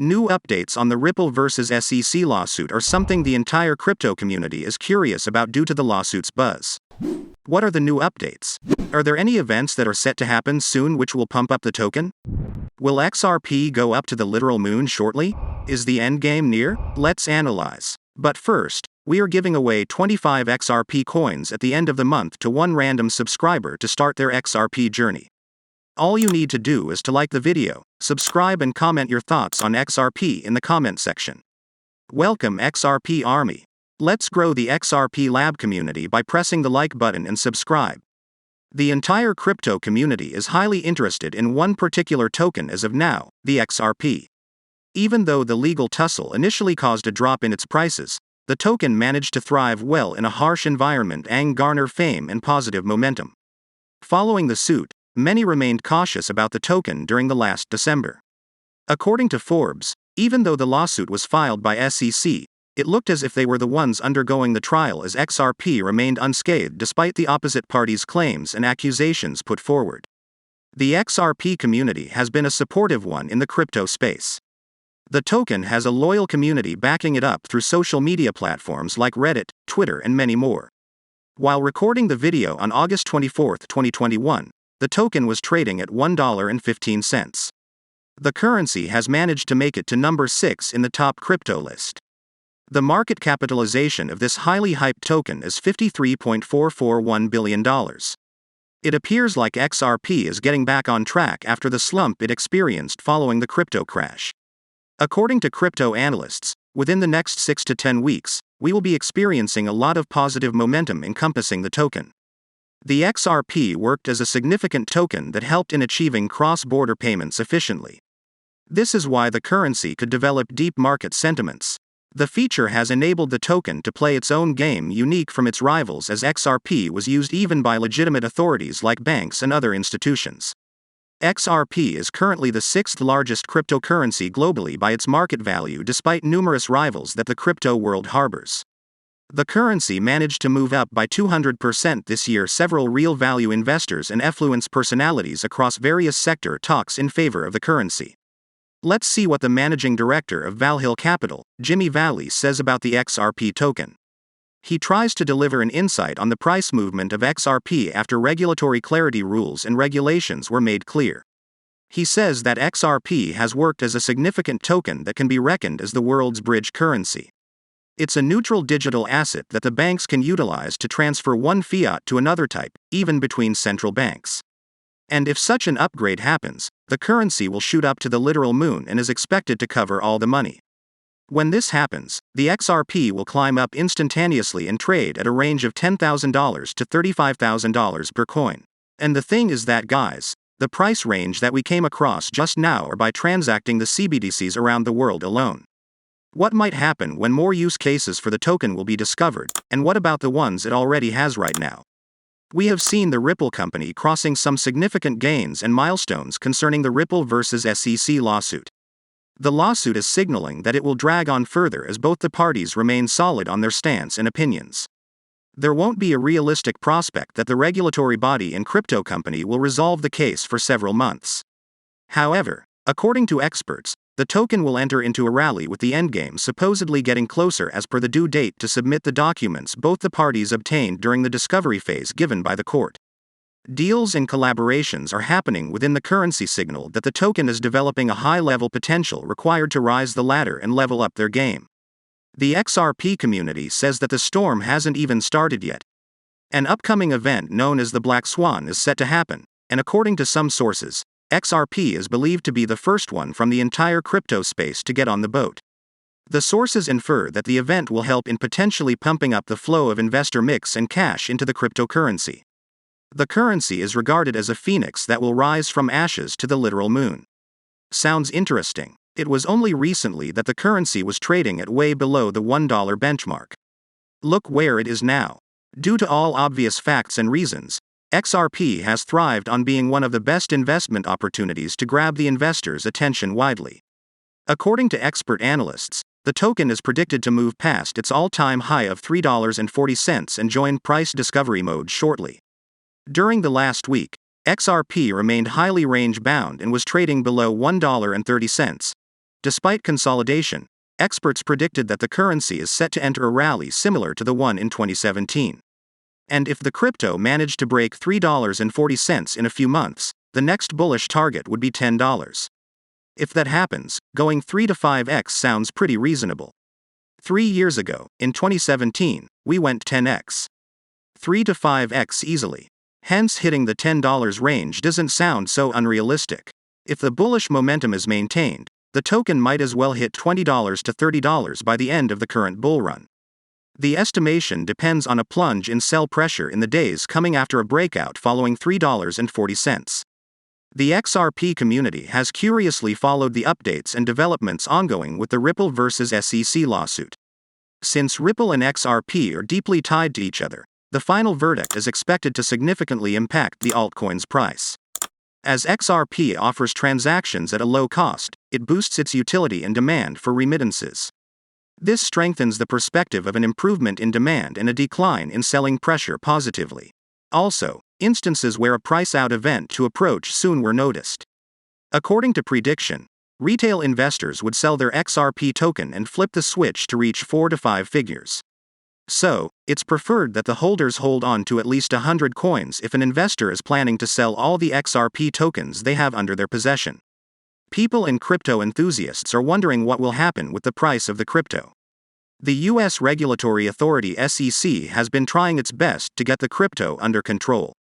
New updates on the Ripple vs. SEC lawsuit are something the entire crypto community is curious about due to the lawsuit's buzz. What are the new updates? Are there any events that are set to happen soon which will pump up the token? Will XRP go up to the literal moon shortly? Is the endgame near? Let's analyze. But first, we are giving away 25 XRP coins at the end of the month to one random subscriber to start their XRP journey. All you need to do is to like the video, subscribe and comment your thoughts on XRP in the comment section. Welcome XRP Army. Let's grow the XRP Lab community by pressing the like button and subscribe. The entire crypto community is highly interested in one particular token as of now, the XRP. Even though the legal tussle initially caused a drop in its prices, the token managed to thrive well in a harsh environment and garner fame and positive momentum. Following the suit, many remained cautious about the token during the last December. According to Forbes, even though the lawsuit was filed by SEC, it looked as if they were the ones undergoing the trial as XRP remained unscathed despite the opposite parties' claims and accusations put forward. The XRP community has been a supportive one in the crypto space. The token has a loyal community backing it up through social media platforms like Reddit, Twitter and many more. While recording the video on August 24, 2021, the token was trading at $1.15. The currency has managed to make it to number 6 in the top crypto list. The market capitalization of this highly hyped token is $53.441 billion. It appears like XRP is getting back on track after the slump it experienced following the crypto crash. According to crypto analysts, within the next 6 to 10 weeks, we will be experiencing a lot of positive momentum encompassing the token. The XRP worked as a significant token that helped in achieving cross-border payments efficiently. This is why the currency could develop deep market sentiments. The feature has enabled the token to play its own game unique from its rivals, as XRP was used even by legitimate authorities like banks and other institutions. XRP is currently the 6th largest cryptocurrency globally by its market value despite numerous rivals that the crypto world harbors. The currency managed to move up by 200% this year. Several real value investors and affluent personalities across various sectors talks in favor of the currency. Let's see what the managing director of Valhill Capital, Jimmy Valley, says about the XRP token. He tries to deliver an insight on the price movement of XRP after regulatory clarity rules and regulations were made clear. He says that XRP has worked as a significant token that can be reckoned as the world's bridge currency. It's a neutral digital asset that the banks can utilize to transfer one fiat to another type, even between central banks. And if such an upgrade happens, the currency will shoot up to the literal moon and is expected to cover all the money. When this happens, the XRP will climb up instantaneously and trade at a range of $10,000 to $35,000 per coin. And the thing is that, guys, the price range that we came across just now are by transacting the CBDCs around the world alone. What might happen when more use cases for the token will be discovered, and what about the ones it already has right now? We have seen the Ripple company crossing some significant gains and milestones concerning the Ripple vs. SEC lawsuit. The lawsuit is signaling that it will drag on further as both the parties remain solid on their stance and opinions. There won't be a realistic prospect that the regulatory body and crypto company will resolve the case for several months. However, according to experts, the token will enter into a rally with the endgame supposedly getting closer as per the due date to submit the documents both the parties obtained during the discovery phase given by the court. Deals and collaborations are happening within the currency, signal that the token is developing a high-level potential required to rise the ladder and level up their game. The XRP community says that the storm hasn't even started yet. An upcoming event known as the Black Swan is set to happen, and according to some sources, XRP is believed to be the first one from the entire crypto space to get on the boat. The sources infer that the event will help in potentially pumping up the flow of investor mix and cash into the cryptocurrency. The currency is regarded as a phoenix that will rise from ashes to the literal moon. Sounds interesting. It was only recently that the currency was trading at way below the $1 benchmark. Look where it is now. Due to all obvious facts and reasons, XRP has thrived on being one of the best investment opportunities to grab the investors' attention widely. According to expert analysts, the token is predicted to move past its all-time high of $3.40 and join price discovery mode shortly. During the last week, XRP remained highly range-bound and was trading below $1.30. Despite consolidation, experts predicted that the currency is set to enter a rally similar to the one in 2017. And if the crypto managed to break $3.40 in a few months, the next bullish target would be $10. If that happens, going 3 to 5x sounds pretty reasonable. 3 years ago, in 2017, we went 10x. 3 to 5x easily. Hence, hitting the $10 range doesn't sound so unrealistic. If the bullish momentum is maintained, the token might as well hit $20 to $30 by the end of the current bull run. The estimation depends on a plunge in sell pressure in the days coming after a breakout following $3.40. The XRP community has curiously followed the updates and developments ongoing with the Ripple vs. SEC lawsuit. Since Ripple and XRP are deeply tied to each other, the final verdict is expected to significantly impact the altcoin's price. As XRP offers transactions at a low cost, it boosts its utility and demand for remittances. This strengthens the perspective of an improvement in demand and a decline in selling pressure positively. Also, instances where a price-out event to approach soon were noticed. According to prediction, retail investors would sell their XRP token and flip the switch to reach 4 to 5 figures. So, it's preferred that the holders hold on to at least 100 coins if an investor is planning to sell all the XRP tokens they have under their possession. People and crypto enthusiasts are wondering what will happen with the price of the crypto. The U.S. regulatory authority SEC has been trying its best to get the crypto under control.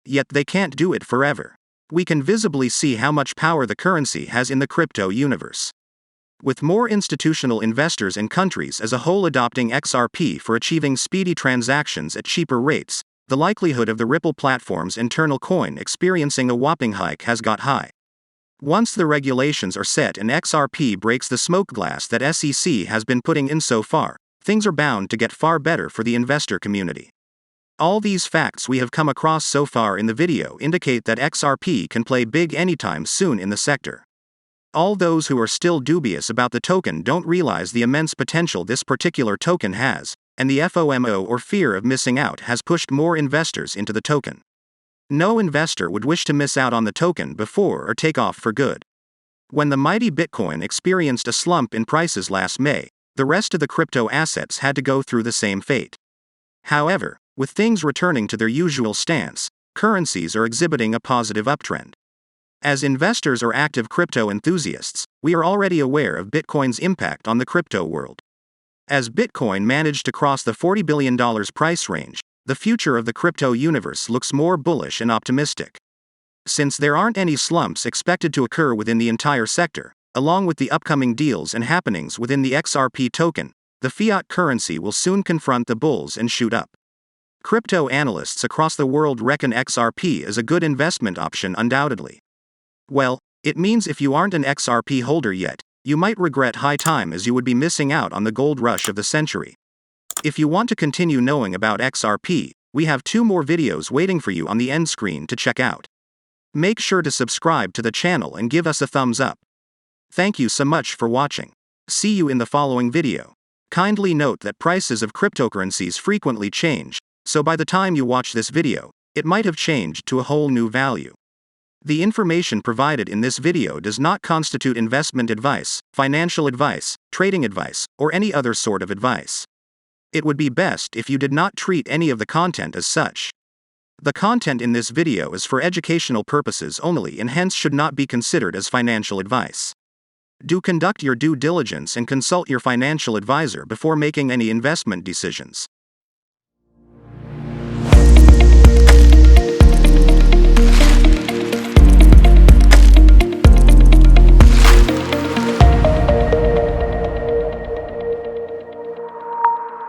Yet they can't do it forever. We can visibly see how much power the currency has in the crypto universe. With more institutional investors and countries as a whole adopting XRP for achieving speedy transactions at cheaper rates, the likelihood of the Ripple platform's internal coin experiencing a whopping hike has got high. Once the regulations are set and XRP breaks the smoke glass that SEC has been putting in so far, things are bound to get far better for the investor community. All these facts we have come across so far in the video indicate that XRP can play big anytime soon in the sector. All those who are still dubious about the token don't realize the immense potential this particular token has, and the FOMO or fear of missing out has pushed more investors into the token. No investor would wish to miss out on the token before or take off for good. When the mighty Bitcoin experienced a slump in prices last May, the rest of the crypto assets had to go through the same fate. However, with things returning to their usual stance, currencies are exhibiting a positive uptrend. As investors or active crypto enthusiasts, we are already aware of Bitcoin's impact on the crypto world. As Bitcoin managed to cross the $40 billion price range, the future of the crypto universe looks more bullish and optimistic. Since there aren't any slumps expected to occur within the entire sector, along with the upcoming deals and happenings within the XRP token, the fiat currency will soon confront the bulls and shoot up. Crypto analysts across the world reckon XRP is a good investment option undoubtedly. Well, it means if you aren't an XRP holder yet, you might regret high time as you would be missing out on the gold rush of the century. If you want to continue knowing about XRP, we have 2 more videos waiting for you on the end screen to check out. Make sure to subscribe to the channel and give us a thumbs up. Thank you so much for watching. See you in the following video. Kindly note that prices of cryptocurrencies frequently change, so by the time you watch this video, it might have changed to a whole new value. The information provided in this video does not constitute investment advice, financial advice, trading advice, or any other sort of advice. It would be best if you did not treat any of the content as such. The content in this video is for educational purposes only and hence should not be considered as financial advice. Do conduct your due diligence and consult your financial advisor before making any investment decisions.